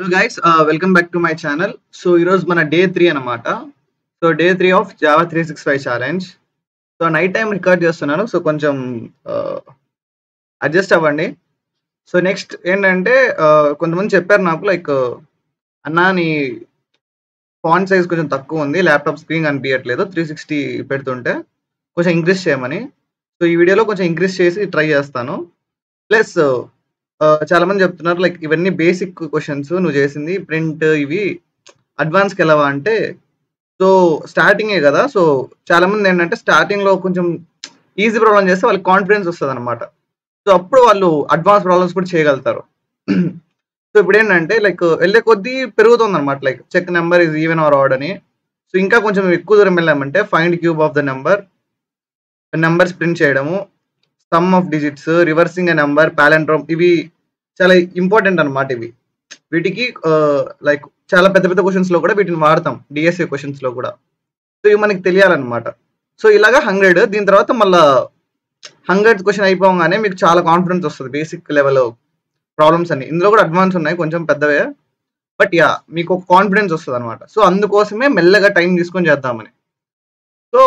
Hello guys, welcome back to my channel. So ఈరోజు మన day 3 అన్నమాట. So day 3 of Java 365 challenge. So night time record చేస్తున్నాను. So కొంచెం adjust అవ్వండి. So next ఏంటంటే కొంతమంది చెప్పారు నాకు లైక్ అన్నా నీ ఫాంట్ సైజ్ కొంచెం తక్కువ ఉంది, ల్యాప్టాప్ స్క్రీన్ కనిపించట్లేదు 360 పెడుతుంటే కొంచెం ఇంక్రీజ్ చేయమని. సో ఈ వీడియోలో కొంచెం ఇంక్రీజ్ చేసి ట్రై చేస్తాను. ప్లస్ చాలా మంది చెప్తున్నారు లైక్ ఇవన్నీ బేసిక్ క్వశ్చన్స్ నువ్వు చేసింది, ప్రింట్ ఇవి అడ్వాన్స్కి వెళ్ళవా అంటే, సో స్టార్టింగే కదా. సో చాలా మంది ఏంటంటే స్టార్టింగ్ లో కొంచెం ఈజీ ప్రాబ్లం చేస్తే వాళ్ళకి కాన్ఫిడెన్స్ వస్తుంది అనమాట. సో అప్పుడు వాళ్ళు అడ్వాన్స్ ప్రాబ్లమ్స్ కూడా చేయగలుగుతారు. సో ఇప్పుడు ఏంటంటే లైక్ వెళ్ళే కొద్దీ పెరుగుతుంది అనమాట, like check number is even or odd అని. సో ఇంకా కొంచెం ఎక్కువ దూరం వెళ్ళామంటే find cube of the numbers print చేయడము, sum of digits, reversing a number, palindrome, ఇవి చాలా ఇంపార్టెంట్ అనమాట. వీటికి లైక్ చాలా పెద్ద పెద్ద క్వశ్చన్స్ లో కూడా వీటిని వాడతాం, డిఎస్ఏ క్వశ్చన్స్ లో కూడా. సో ఇవి మనకి తెలియాలన్నమాట. సో ఇలాగా 100, దీని తర్వాత మళ్ళీ 100th క్వశ్చన్ అయిపోగానే మీకు చాలా కాన్ఫిడెన్స్ వస్తుంది. బేసిక్ లెవెల్ ప్రాబ్లమ్స్ అన్ని ఇందులో కూడా అడ్వాన్స్ ఉన్నాయి, కొంచెం పెద్దవే, బట్ యా మీకు ఒక కాన్ఫిడెన్స్ వస్తుంది అనమాట. సో అందుకోసమే మెల్లగా టైం తీసుకొని చేద్దామని. సో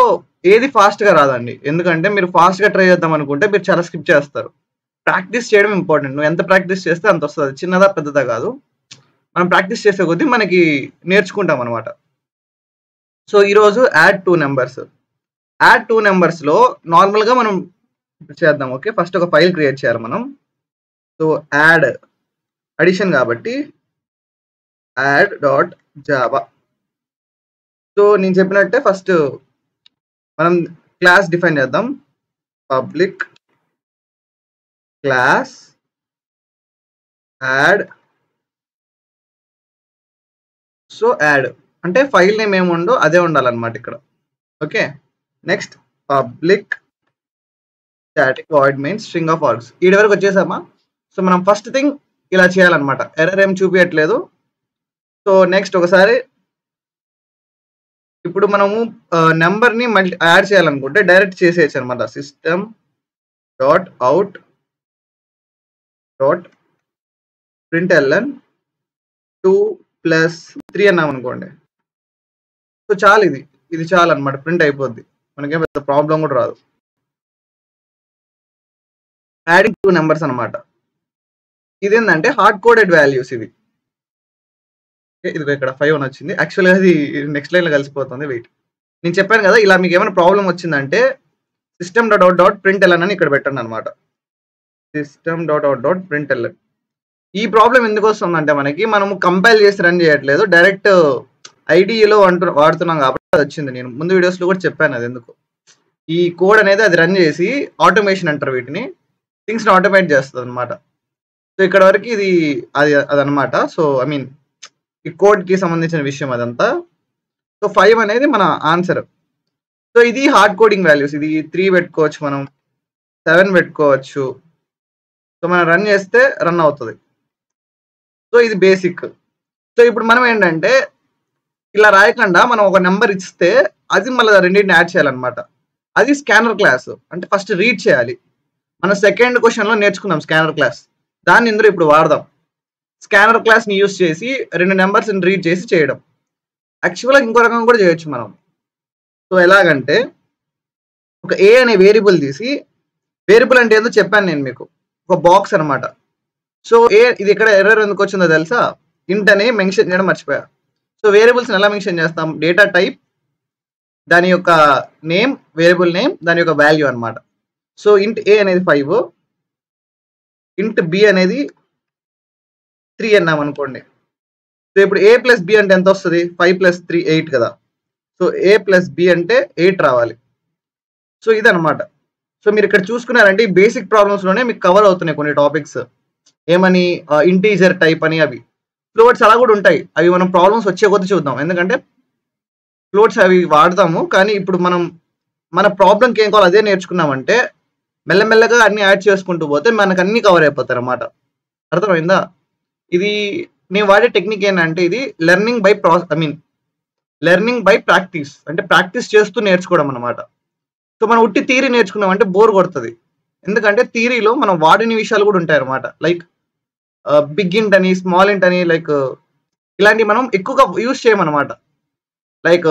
ఏది ఫాస్ట్ గా రాదండి, ఎందుకంటే మీరు ఫాస్ట్ గా ట్రై చేద్దాం అనుకుంటే మీరు చాలా స్కిప్ చేస్తారు. ప్రాక్టీస్ చేయడం ఇంపార్టెంట్. నువ్వు ఎంత ప్రాక్టీస్ చేస్తే అంత వస్తుంది, చిన్నదా పెద్దదా కాదు. మనం ప్రాక్టీస్ చేసే కొద్దీ మనకి నేర్చుకుంటాం అనమాట. సో ఈరోజు యాడ్ 2 నెంబర్స్. యాడ్ 2 నెంబర్స్ లో నార్మల్ గా మనం చేద్దాం. ఓకే, ఫస్ట్ ఒక ఫైల్ క్రియేట్ చేయాలి మనం. సో యాడ్ అడిషన్ కాబట్టి add.java. సో నేను చెప్పినట్టే ఫస్ట్ మనం క్లాస్ డిఫైన్ చేద్దాం. Public class add. So add అంటే ఫైల్ నేమ్ ఏముండో అదే ఉండాలన్నమాట ఇక్కడ. Okay, next public static void main string of args. ఈ వరకు వచ్చేసామా? సో మనం ఫస్ట్ థింగ్ ఇలా చేయాలన్నమాట. ఎర్రర్ ఏం చూపించట్లేదు. సో నెక్స్ట్ ఒకసారి ఇప్పుడు మనము నెంబర్ని మళ్ళీ యాడ్ చేయాలనుకుంటే డైరెక్ట్ చేసేయచ్చు అనమాట. System dot out dot println 2 + 3 అన్నాం అనుకోండి. సో చాలు, ఇది చాలు అనమాట, ప్రింట్ అయిపోద్ది, మనకేం పెద్ద ప్రాబ్లం కూడా రాదు. యాడింగ్ 2 నెంబర్స్ అనమాట. ఇదేంటంటే హార్డ్ కోడెడ్ వాల్యూస్ ఇవి. ఇది ఇక్కడ 5 అని వచ్చింది, యాక్చువల్గా అది నెక్స్ట్ లైన్ లో కలిసిపోతుంది. వెయిట్, నేను చెప్పాను కదా ఇలా మీకు ఏమైనా ప్రాబ్లం వచ్చిందంటే system dot out dot println అని ఇక్కడ పెట్టండి అనమాట. System dot out dot println. ఈ ప్రాబ్లం ఎందుకు వస్తుందంటే మనము కంపైల్ చేసి రన్ చేయట్లేదు, డైరెక్ట్ ఐడిలో వాడుతున్నాం కాబట్టి అది వచ్చింది. నేను ముందు వీడియోస్ లో కూడా చెప్పాను అది ఎందుకు. ఈ కోడ్ అనేది అది రన్ చేసి ఆటోమేషన్ అంటారు వీటిని, థింగ్స్ ని ఆటోమేట్ చేస్తుంది అనమాట. సో ఇక్కడ వరకు ఇది అదనమాట. సో ఐ మీన్ ఈ కోడ్ కి సంబంధించిన విషయం అదంతా. సో 5 అనేది మన ఆన్సర్. సో ఇది హార్డ్ కోడింగ్ వాల్యూస్. ఇది 3 పెట్టుకోవచ్చు, మనం 7 పెట్టుకోవచ్చు. సో మనం రన్ చేస్తే రన్ అవుతుంది. సో ఇది బేసిక్. సో ఇప్పుడు మనం ఏంటంటే ఇలా రాయకుండా మనం ఒక నెంబర్ ఇస్తే అది మళ్ళీ రెండింటిని యాడ్ చేయాలన్నమాట. అది స్కానర్ క్లాస్, అంటే ఫస్ట్ రీడ్ చేయాలి. మనం సెకండ్ క్వశ్చన్ లో నేర్చుకున్నాం స్కానర్ క్లాస్, దాన్ని ఇందులో ఇప్పుడు వాడదాం. స్కానర్ క్లాస్ ని యూజ్ చేసి 2 నెంబర్స్ రీడ్ చేసి చేయడం. యాక్చువల్గా ఇంకో రకంగా కూడా చేయొచ్చు మనం. సో ఎలాగంటే ఒక ఏ అనే వేరియబుల్ తీసి, వేరియబుల్ అంటే ఏదో చెప్పాను నేను మీకు, ఒక బాక్స్ అనమాట. సో ఇది ఇక్కడ ఎర్రర్ ఎందుకు వచ్చిందో తెలుసా? ఇంట్ అని మెన్షన్ చేయడం మర్చిపోయా. సో వేరియబుల్స్ ఎలా మెన్షన్ చేస్తాం? డేటా టైప్, దాని యొక్క నేమ్, వేరియబుల్ నేమ్, దాని యొక్క వాల్యూ అనమాట. సో ఇంట్ ఏ అనేది 5, ఇంట్ బి అనేది 3 అన్నాం అనుకోండి. సో ఇప్పుడు a + b అంటే ఎంత వస్తుంది? 5 + 3 8 కదా. సో a + b అంటే 8 రావాలి. సో ఇదనమాట. సో మీరు ఇక్కడ చూసుకున్నారంటే ఈ బేసిక్ ప్రాబ్లమ్స్ లోనే మీకు కవర్ అవుతున్నాయి కొన్ని టాపిక్స్. ఏమని? ఇంటీజర్ టైప్ అని, అవి ఫ్లోట్స్ అలా కూడా ఉంటాయి. అవి మనం ప్రాబ్లమ్స్ వచ్చే కొద్ది చూద్దాం, ఎందుకంటే ఫ్లోట్స్ అవి వాడతాము. కానీ ఇప్పుడు మనం మన ప్రాబ్లంకి ఏం కావాలి అదే నేర్చుకున్నామంటే మెల్లమెల్లగా అన్ని యాడ్ చేసుకుంటూ పోతే మనకు అన్ని కవర్ అయిపోతాయి అన్నమాట. అర్థమైందా? ఇది నేను వాడే టెక్నిక్ ఏంటంటే ఇది లెర్నింగ్ బై ప్రాక్టీస్, అంటే ప్రాక్టీస్ చేస్తూ నేర్చుకోవడం అనమాట. సో మనం ఉట్టి థియరీ నేర్చుకున్నాం అంటే బోర్ కొడుతుంది, ఎందుకంటే థియరీలో మనం వాడిన విషయాలు కూడా ఉంటాయి అనమాట. లైక్ బిగ్ ఇంట్ అని, స్మాల్ ఇంట్ అని, లైక్ ఇలాంటివి మనం ఎక్కువగా యూజ్ చేయమన్నమాట. లైక్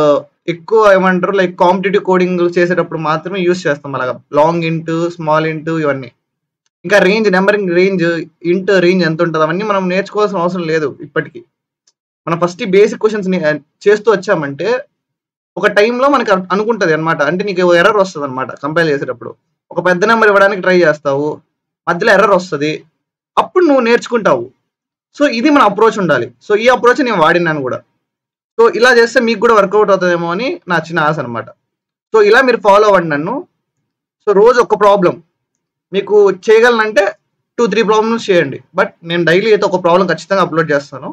ఎక్కువ ఏమంటారు లైక్ కాంపిటేటివ్ కోడింగ్ చేసేటప్పుడు మాత్రమే యూజ్ చేస్తాం అలాగా. లాంగ్ ఇంట్, స్మాల్ ఇంట్ ఇవన్నీ. ఇంకా రేంజ్, నెంబరింగ్ రేంజ్, ఇంట్ రేంజ్ ఎంత ఉంటది అవన్నీ మనం నేర్చుకోవాల్సిన అవసరం లేదు ఇప్పటికి. మనం ఫస్ట్ ఈ బేసిక్ క్వెషన్స్ చేస్తూ వచ్చామంటే ఒక టైంలో మనకి అనుకుంటది అన్నమాట. అంటే నీకు ఎర్రర్ వస్తదన్నమాట కంపైల్ చేసేటప్పుడు. ఒక పెద్ద నెంబర్ ఇవ్వడానికి ట్రై చేస్తావు. మధ్యలో ఎర్రర్ వస్తది. అప్పుడు నువ్వు నేర్చుకుంటావు. సో ఇది మన అప్రోచ్ ఉండాలి. సో ఈ అప్రోచ్ నేను వాడినాను కూడా. సో ఇలా చేస్తే మీకు కూడా వర్కౌట్ అవుతుందేమో అని నా చిన్న ఆశ అనమాట. సో ఇలా మీరు ఫాలో అవ్వండి నన్ను. సో రోజు ఒక ప్రాబ్లం మీకు చేయగలనంటే 2-3 ప్రాబ్లమ్స్ చేయండి. బట్ నేను డైలీ అయితే ఒక ప్రాబ్లం ఖచ్చితంగా అప్లోడ్ చేస్తాను.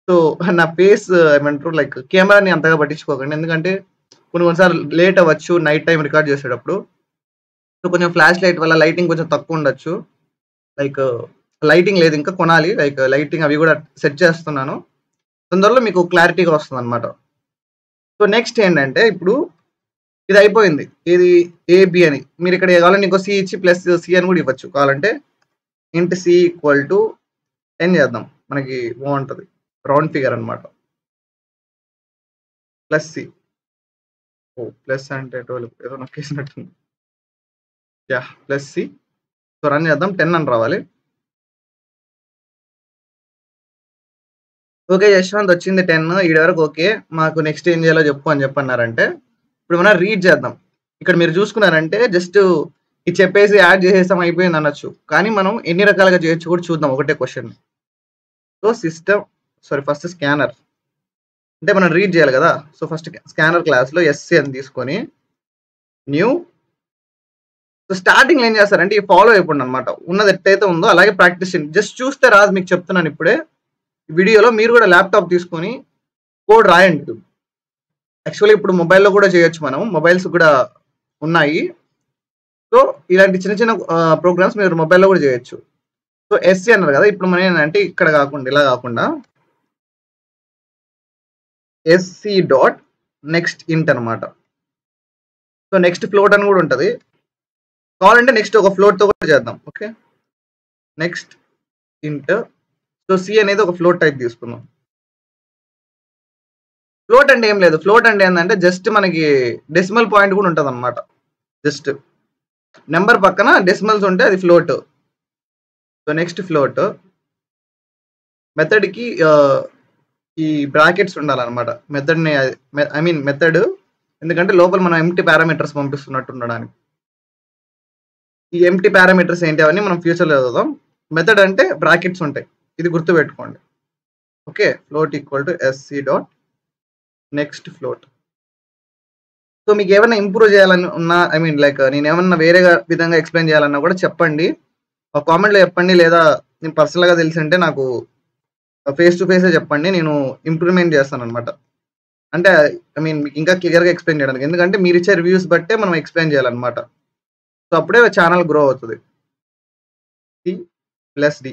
సో నా ఫేస్ ఏమంటారు లైక్ కెమెరాని అంతగా పట్టించుకోకండి. ఎందుకంటే కొన్నిసార్లు లేట్ అవ్వచ్చు నైట్ టైం రికార్డ్ చేసేటప్పుడు. సో కొంచెం ఫ్లాష్ లైట్ వల్ల లైటింగ్ కొంచెం తక్కువ ఉండొచ్చు. లైక్ లైటింగ్ లేదు, ఇంకా కొనాలి. లైక్ లైటింగ్ అవి కూడా సెట్ చేస్తున్నాను. తొందరలో మీకు క్లారిటీగా వస్తుంది అనమాట. సో నెక్స్ట్ ఏంటంటే ఇప్పుడు ఇది అయిపోయింది. ఇది ఏబి అని మీరు ఇక్కడ కావాలంటే ఇంకో సి ఇచ్చి ప్లస్ సి అని కూడా ఇవ్వచ్చు. కావాలంటే ఇంట్ సి ఈక్వల్ టు 10 చేద్దాం, మనకి బాగుంటుంది. రౌండ్ ఫిగర్ అనమాట. Plus C. ఓ ప్లస్ అంటే 12 ఏదో నొక్కేసినట్టుంది. Yeah plus C. So run చేద్దాం. 10 అని రావాలి. ఓకే యశ్వంత్ వచ్చింది 10. ఈడ వరకు ఓకే. మాకు నెక్స్ట్ ఏం చేయాలో చెప్పు అని చెప్పన్నారంటే ఇప్పుడు మనం రీడ్ చేద్దాం. ఇక్కడ మీరు చూసుకున్నారంటే జస్ట్ ఇది చెప్పేసి యాడ్ చేసేస్తాం అయిపోయింది అనొచ్చు. కానీ మనం ఎన్ని రకాలుగా చేయొచ్చు కూడా చూద్దాం ఒకటే question. So system first scanner అంటే మనం రీడ్ చేయాలి కదా. సో ఫస్ట్ స్కానర్ క్లాస్లో ఎస్సి అని తీసుకొని న్యూ. సో స్టార్టింగ్ ఏం చేస్తారంటే ఈ ఫాలో అయిపోండి అనమాట. ఉన్నది ఎట్టయితే ఉందో అలాగే ప్రాక్టీస్ చేయండి. జస్ట్ చూస్తే రాదు, మీకు చెప్తున్నాను ఇప్పుడే వీడియోలో. మీరు కూడా ల్యాప్టాప్ తీసుకొని కోడ్ రాయండి. యాక్చువల్లీ ఇప్పుడు మొబైల్లో కూడా చేయొచ్చు, మనం మొబైల్స్ కూడా ఉన్నాయి. సో ఇలాంటి చిన్న చిన్న ప్రోగ్రామ్స్ మీరు మొబైల్లో కూడా చేయొచ్చు. సో ఎస్సి అన్నారు కదా, ఇప్పుడు మనం ఏంటంటే ఇక్కడ కాకుండా ఇలా కాకుండా ఎస్సి డాట్ నెక్స్ట్ ఇంట్ అనమాట. సో నెక్స్ట్ ఫ్లోట్ అని కూడా ఉంటుంది. కావాలంటే నెక్స్ట్ ఒక ఫ్లోట్తో కూడా చేద్దాం. Okay next int. So C అనేది ఒక ఫ్లోట్ టైప్ తీసుకుందాం. ఫ్లోట్ అంటే ఏం లేదు. ఫ్లోట్ అంటే ఏంటంటే జస్ట్ మనకి డెసిమల్ పాయింట్ కూడా ఉంటుంది అనమాట. జస్ట్ నెంబర్ పక్కన డెసిమల్స్ ఉంటే అది ఫ్లోట్. సో నెక్స్ట్ ఫ్లోట్ మెథడ్కి ఈ బ్రాకెట్స్ ఉండాలన్నమాట. మెథడ్ని మెథడ్ ఎందుకంటే లోపల మనం ఎంటీ పారామీటర్స్ పంపిస్తున్నట్టు ఉండడానికి. ఈ ఎంటీ పారామీటర్స్ ఏంటి అవన్నీ మనం ఫ్యూచర్లో చదువుదాం. మెథడ్ అంటే బ్రాకెట్స్ ఉంటాయి, ఇది గుర్తుపెట్టుకోండి. Okay float equal to SC dot next float. So మీకు ఏమైనా ఇంప్రూవ్ చేయాలని ఉన్నా లైక్ నేను ఏమన్నా వేరే విధంగా ఎక్స్ప్లెయిన్ చేయాలన్నా కూడా చెప్పండి, ఒక కామెంట్లో చెప్పండి. లేదా నేను పర్సనల్గా తెలిసి అంటే నాకు ఫేస్ టు ఫేసే చెప్పండి, నేను ఇంప్రూవ్మెంట్ చేస్తాను అనమాట. అంటే మీకు ఇంకా క్లియర్గా ఎక్స్ప్లెయిన్ చేయడానికి. ఎందుకంటే మీరు ఇచ్చే రివ్యూస్ బట్టే మనం ఎక్స్ప్లెయిన్ చేయాలన్నమాట. సో అప్పుడే ఛానల్ గ్రో అవుతుంది. C plus D.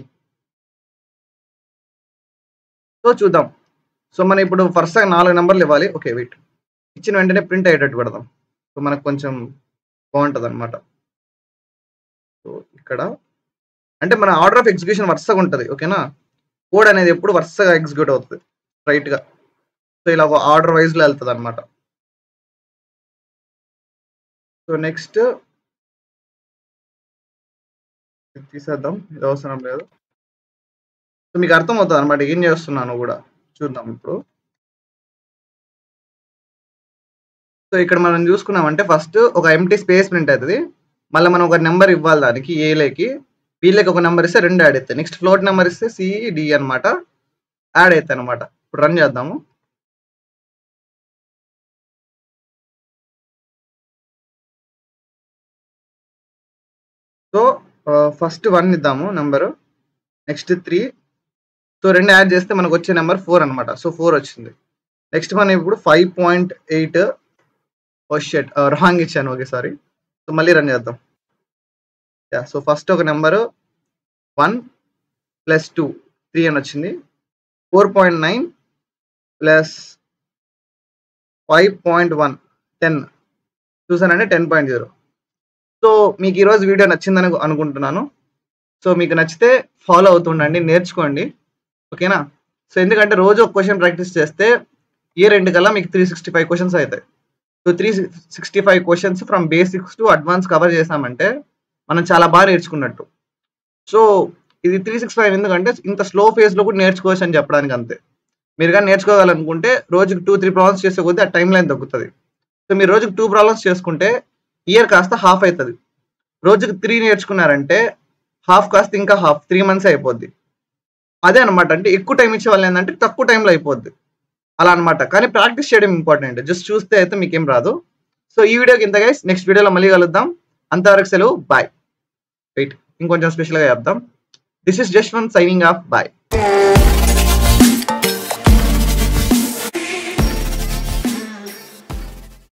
సో చూద్దాం. సో మనం ఇప్పుడు ఫస్ట్ 4 నెంబర్లు ఇవ్వాలి. ఓకే వెయిట్, ఇచ్చిన వెంటనే ప్రింట్ అయ్యేటట్టు పెడదాం. సో మనకు కొంచెం బాగుంటుంది అనమాట. సో ఇక్కడ అంటే మన ఆర్డర్ ఆఫ్ ఎగ్జిక్యూషన్ వరుసగా ఉంటుంది. ఓకేనా, కోడ్ అనేది ఎప్పుడు వరుసగా ఎగ్జిక్యూట్ అవుతుంది రైట్గా. సో ఇలా ఒక ఆర్డర్ వైజ్లో వెళ్తుంది అనమాట. సో నెక్స్ట్ తీసేద్దాం, ఇది అవసరం లేదు. సో మీకు అర్థం అవుతుంది అనమాట ఏం చేస్తున్నాను కూడా. చూద్దాం ఇప్పుడు. సో ఇక్కడ మనం చూసుకున్నామంటే ఫస్ట్ ఒక ఎంటీ స్పేస్ ప్రింట్ అవుతుంది. మళ్ళీ మనం ఒక నెంబర్ ఇవ్వాలి దానికి, ఏలేకి వీళ్ళకి ఒక నెంబర్ ఇస్తే 2 యాడ్ అవుతాయి. నెక్స్ట్ ఫ్లోట్ నెంబర్ ఇస్తే సిడి అనమాట యాడ్ అవుతాయి అనమాట. ఇప్పుడు రన్ చేద్దాము. సో ఫస్ట్ 1 ఇద్దాము నెంబరు, నెక్స్ట్ 3. సో 2 యాడ్ చేస్తే మనకు వచ్చే నెంబర్ 4 అనమాట. సో 4 వచ్చింది. నెక్స్ట్ మనం ఇప్పుడు 5.8. షెట్ రాంగ్ ఇచ్చాను. Okay sorry. సో మళ్ళీ రన్ చేద్దాం. సో ఫస్ట్ ఒక నెంబరు 1 + 2 3 అని వచ్చింది. 4.9 + 5.1 10 చూసానంటే 10.0. సో మీకు ఈరోజు వీడియో నచ్చిందని అనుకుంటున్నాను. సో మీకు నచ్చితే ఫాలో అవుతుండండి, నేర్చుకోండి. ఓకేనా. సో ఎందుకంటే రోజు ఒక క్వశ్చన్ ప్రాక్టీస్ చేస్తే ఇయర్ ఎండ్ కల్లా మీకు 365 క్వశ్చన్స్ అవుతాయి. So 365 questions from basics to advance cover చేసామంటే మనం చాలా బాగా నేర్చుకున్నట్టు. సో ఇది 365 ఎందుకంటే ఇంత స్లో ఫేజ్లో కూడా నేర్చుకోవచ్చు అని చెప్పడానికి అంతే. మీరు కానీ నేర్చుకోవాలనుకుంటే రోజుకి 2-3 ప్రాబ్లమ్స్ చేసే కొద్దీ ఆ టైం లైన్ తగ్గుతుంది. సో మీరు రోజుకి 2 ప్రాబ్లమ్స్ చేసుకుంటే ఇయర్ కాస్త హాఫ్ అవుతుంది. రోజుకి 3 నేర్చుకున్నారంటే హాఫ్ కాస్త ఇంకా హాఫ్ 3 మంత్స్ అయిపోద్ది. అదే అనమాట. అంటే ఎక్కువ టైం ఇచ్చే వాళ్ళు ఏంటంటే తక్కువ టైంలో అయిపోద్ది అలా అనమాట. కానీ ప్రాక్టీస్ చేయడం ఇంపార్టెంట్. జస్ట్ చూస్తే అయితే మీకేం రాదు. సో ఈ వీడియోకి ఇంత గైస్. నెక్స్ట్ వీడియోలో మళ్ళీ కలుద్దాం. అంతవరకు సెలవు. బాయ్. వెయిట్ ఇంకొంచెం స్పెషల్గా చెప్దాం. This is just one signing off. Bye.